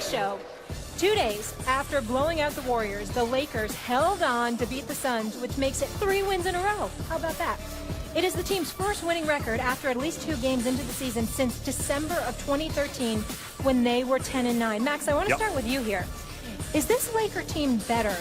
show. 2 days after blowing out the Warriors, the Lakers held on to beat the Suns, which makes it 3 wins in a row. How about that? It is the team's first winning record after at least 2 games into the season since December of 2013 when they were 10-9. Max, I want to start with you here. Is this Laker team better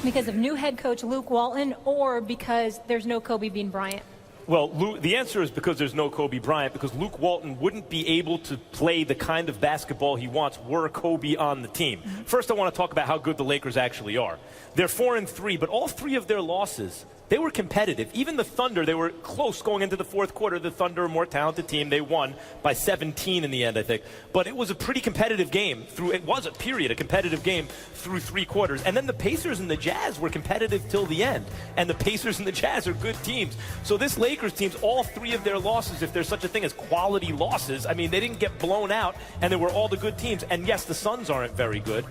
because of new head coach Luke Walton or because there's no Kobe Bean Bryant? Well, the answer is because there's no Kobe Bryant, because Luke Walton wouldn't be able to play the kind of basketball he wants were Kobe on the team. First, I want to talk about how good the Lakers actually are. They're 4-3, but all 3 of their losses, they were competitive. Even the Thunder, they were close going into the fourth quarter. The Thunder, a more talented team, they won by 17 in the end, I think. But it was a pretty competitive game. It was a competitive game through 3 quarters. And then the Pacers and the Jazz were competitive till the end. And the Pacers and the Jazz are good teams. So this Lakers team's, all 3 of their losses, if there's such a thing as quality losses, I mean, they didn't get blown out, and they were all the good teams. And yes, the Suns aren't very good,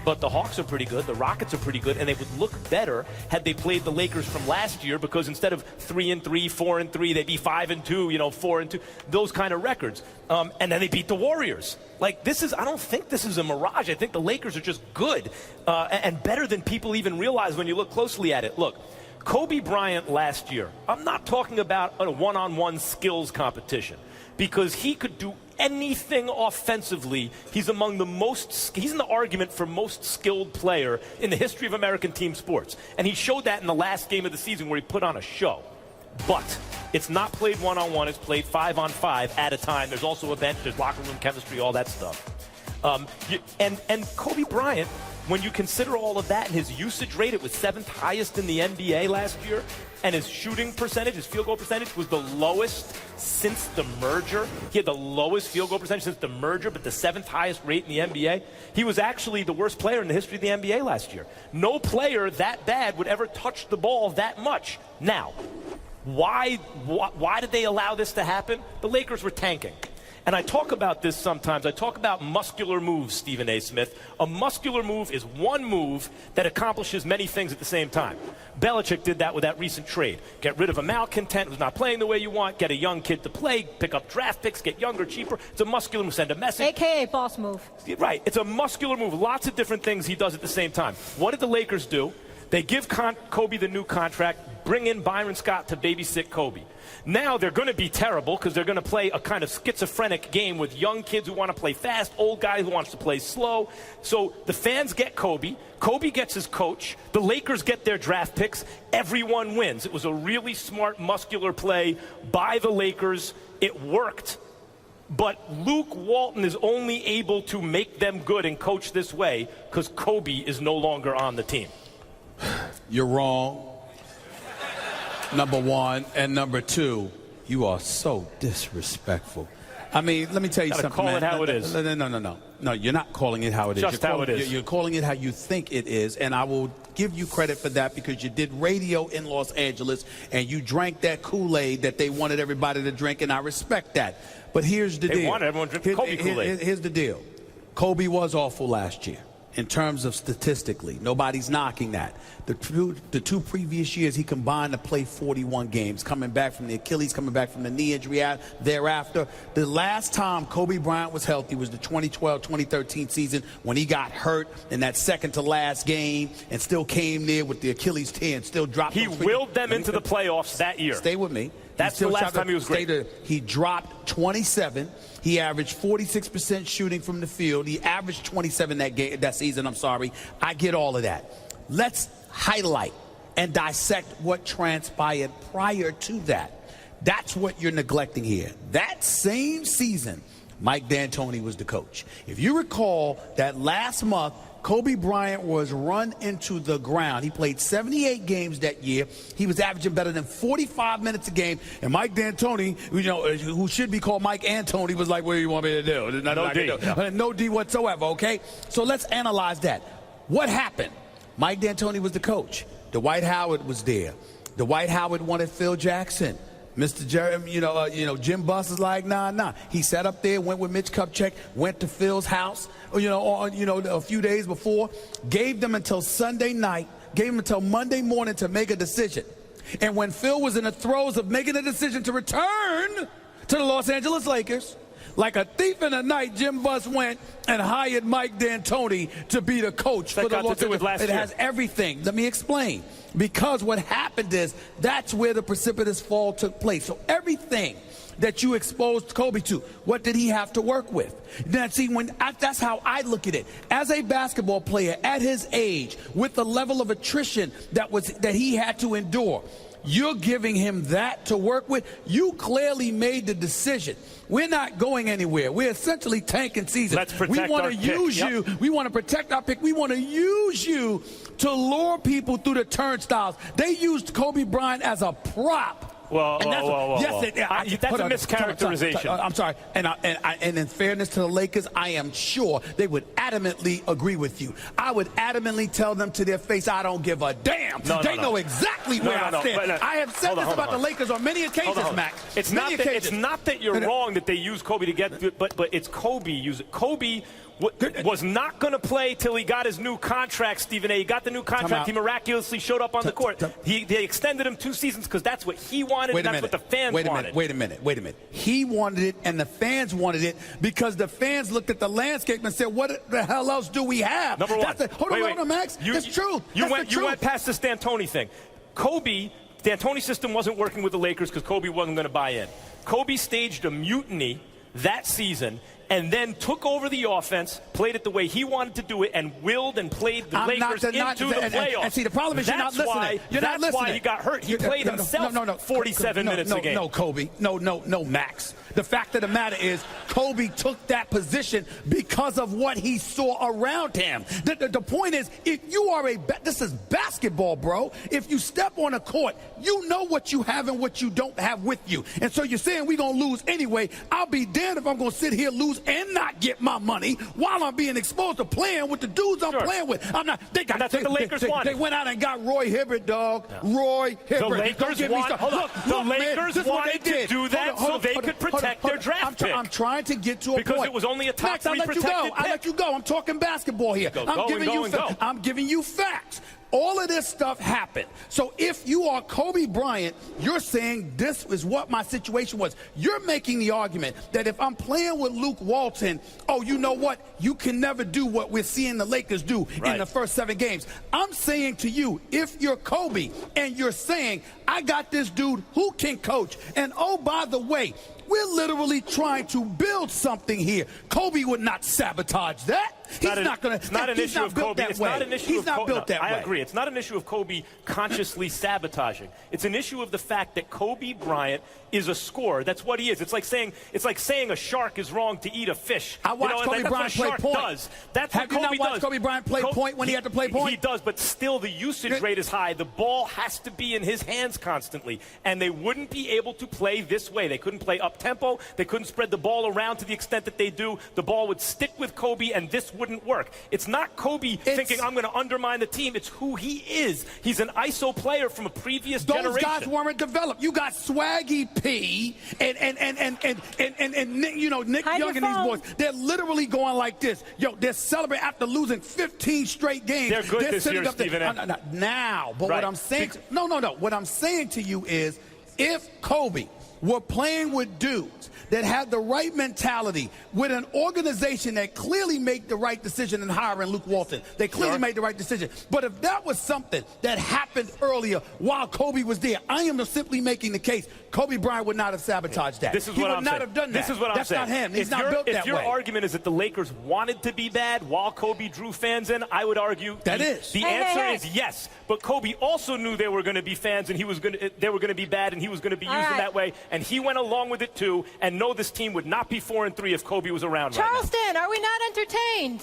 but the Hawks are pretty good, the Rockets are pretty good, and they would look better had they played the Lakers from last year, because instead of 3-3, 4-3, they'd be 5-2, 4-2, those kind of records. And then they beat the Warriors. Like, I don't think this is a mirage. I think the Lakers are just good and better than people even realize when you look closely at it. Look, Kobe Bryant last year, I'm not talking about a one-on-one skills competition, because he could do anything offensively. He's in the argument for most skilled player in the history of American team sports. And he showed that in the last game of the season where he put on a show. But it's not played one-on-one, it's played 5-on-5 at a time. There's also a bench, there's locker room chemistry, all that stuff. And Kobe Bryant, when you consider all of that and his usage rate, it was 7th highest in the NBA last year, and his shooting percentage, his field goal percentage, was the lowest since the merger. He had the lowest field goal percentage since the merger, but the 7th highest rate in the NBA. He was actually the worst player in the history of the NBA last year. No player that bad would ever touch the ball that much. Now, why did they allow this to happen? The Lakers were tanking. And I talk about this sometimes. I talk about muscular moves, Stephen A. Smith. A muscular move is one move that accomplishes many things at the same time. Belichick did that with that recent trade. Get rid of a malcontent who's not playing the way you want, get a young kid to play, pick up draft picks, get younger, cheaper. It's a muscular move. Send a message. AKA boss move. Right. It's a muscular move. Lots of different things he does at the same time. What did the Lakers do? They give Kobe the new contract, bring in Byron Scott to babysit Kobe. Now they're going to be terrible because they're going to play a kind of schizophrenic game with young kids who want to play fast, old guy who wants to play slow. So the fans get Kobe. Kobe gets his coach. The Lakers get their draft picks. Everyone wins. It was a really smart, muscular play by the Lakers. It worked. But Luke Walton is only able to make them good and coach this way because Kobe is no longer on the team. You're wrong. Number one, and number two, you are so disrespectful. I mean, let me tell you something, call man. It how it is. No, you're not calling it how it is. Just how it is. You're calling it how you think it is, and I will give you credit for that because you did radio in Los Angeles, and you drank that Kool-Aid that they wanted everybody to drink, and I respect that. But here's the deal. They wanted everyone to drink Kobe Kool-Aid. Here's the deal. Kobe was awful last year. In terms of statistically, nobody's knocking that. The two previous years, he combined to play 41 games, coming back from the Achilles, coming back from the knee injury thereafter. The last time Kobe Bryant was healthy was the 2012-2013 season when he got hurt in that second-to-last game and still came there with the Achilles tear and still dropped. He willed them into the playoffs that year. Stay with me. That's the last time he was great. He dropped 27. He averaged 46% shooting from the field. He averaged 27 that season. I get all of that. Let's highlight and dissect what transpired prior to that. That's what you're neglecting here. That same season, Mike D'Antoni was the coach. If you recall that last month, Kobe Bryant was run into the ground. He played 78 games that year. He was averaging better than 45 minutes a game. And Mike D'Antoni, who should be called Mike Antoni, was like, what do you want me to do? No D. No D whatsoever, okay? So let's analyze that. What happened? Mike D'Antoni was the coach. Dwight Howard was there. Dwight Howard wanted Phil Jackson. Mr. Jeremy, Jim Buss is like, nah. He sat up there, went with Mitch Kupchak, went to Phil's house, a few days before, gave them until Sunday night, gave them until Monday morning to make a decision. And when Phil was in the throes of making a decision to return to the Los Angeles Lakers, Like a thief in the night, Jim Buss went and hired Mike D'Antoni to be the coach for the Los Angeles. It has everything. Let me explain. Because what happened is that's where the precipitous fall took place. So everything that you exposed Kobe to, what did he have to work with? Now, see, that's how I look at it. As a basketball player at his age, with the level of attrition that he had to endure, you're giving him that to work with. You clearly made the decision. We're not going anywhere. We're essentially tanking season. Let's protect our pick. You. We want to protect our pick. We want to use you to lure people through the turnstiles. They used Kobe Bryant as a prop. Whoa. Yes, that's a mischaracterization. I'm sorry. And in fairness to the Lakers, I am sure they would adamantly agree with you. I would adamantly tell them to their face, I don't give a damn. They know exactly where I stand. I have said this about the Lakers on many occasions, Max. It's not that you're wrong that they use Kobe to get through, but it's Kobe. Kobe was not going to play till he got his new contract, Stephen A. He got the new contract. He miraculously showed up on the court. They extended him 2 seasons because that's what he wanted and that's what the fans wanted. Wait a minute. He wanted it and the fans wanted it because the fans looked at the landscape and said, what the hell else do we have? Number one. Hold on, Max. It's true. You went past this D'Antoni thing. Kobe, D'Antoni's system wasn't working with the Lakers because Kobe wasn't going to buy in. Kobe staged a mutiny that season and then took over the offense, played it the way he wanted to do it, and willed and played the Lakers into the playoffs. And see, the problem is you're not listening. That's why he got hurt. He played himself 47 minutes a game. No, Kobe. No, Max. The fact of the matter is Kobe took that position because of what he saw around him. The point is, if you are this is basketball, bro. If you step on a court, you know what you have and what you don't have with you. And so you're saying we're going to lose anyway. I'll be damned if I'm going to sit here, lose, and not get my money while I'm being exposed to playing with the dudes I'm playing with. I'm not. That's what the Lakers wanted. They went out and got Roy Hibbert, dog. Yeah. Roy Hibbert. The Lakers wanted to do that so they could protect their draft pick. I'm trying to get to a point. Because it was only a top 3 protected pick. I let you go. I'm talking basketball here. I'm giving you facts. All of this stuff happened. So if you are Kobe Bryant, you're saying this is what my situation was. You're making the argument that if I'm playing with Luke Walton, oh, you know what? You can never do what we're seeing the Lakers do in the first 7 games. I'm saying to you, if you're Kobe and you're saying, I got this dude who can coach, and oh, by the way, we're literally trying to build something here. Kobe would not sabotage that. He's not going to. It's not an issue of Kobe. It's not an issue of Kobe. He's not built that way. I agree. It's not an issue of Kobe consciously sabotaging. It's an issue of the fact that Kobe Bryant is a scorer. That's what he is. It's like saying a shark is wrong to eat a fish. I watched Kobe Bryant play point. That's what Kobe does. Have you not watched Kobe Bryant play point when he had to play point? He does, but still the usage rate is high. The ball has to be in his hands constantly, and they wouldn't be able to play this way. They couldn't play up tempo. They couldn't spread the ball around to the extent that they do. The ball would stick with Kobe, and this wouldn't work. It's not Kobe thinking I'm going to undermine the team. It's who he is. He's an ISO player from a previous generation. Those guys weren't developed. You got Swaggy P and Nick, Nick Young and these boys. They're literally going like this. Yo, they're celebrating after losing 15 straight games. They're good this year, Stephen A. Now, but what I'm saying, what I'm saying to you is, if Kobe were playing with dudes that had the right mentality, with an organization that clearly made the right decision in hiring Luke Walton. They clearly made the right decision. But if that was something that happened earlier while Kobe was there, I am simply making the case Kobe Bryant would not have sabotaged that. He would not have done that. This is what I'm saying. That's not him. He's not built that way. If your argument is that the Lakers wanted to be bad while Kobe drew fans in, I would argue the answer is yes. But Kobe also knew there were going to be fans and they were going to be bad and he was going to be used in that way. And he went along with it too. And no, this team would not be 4-3 if Kobe was around Charleston, right now. are we not entertained?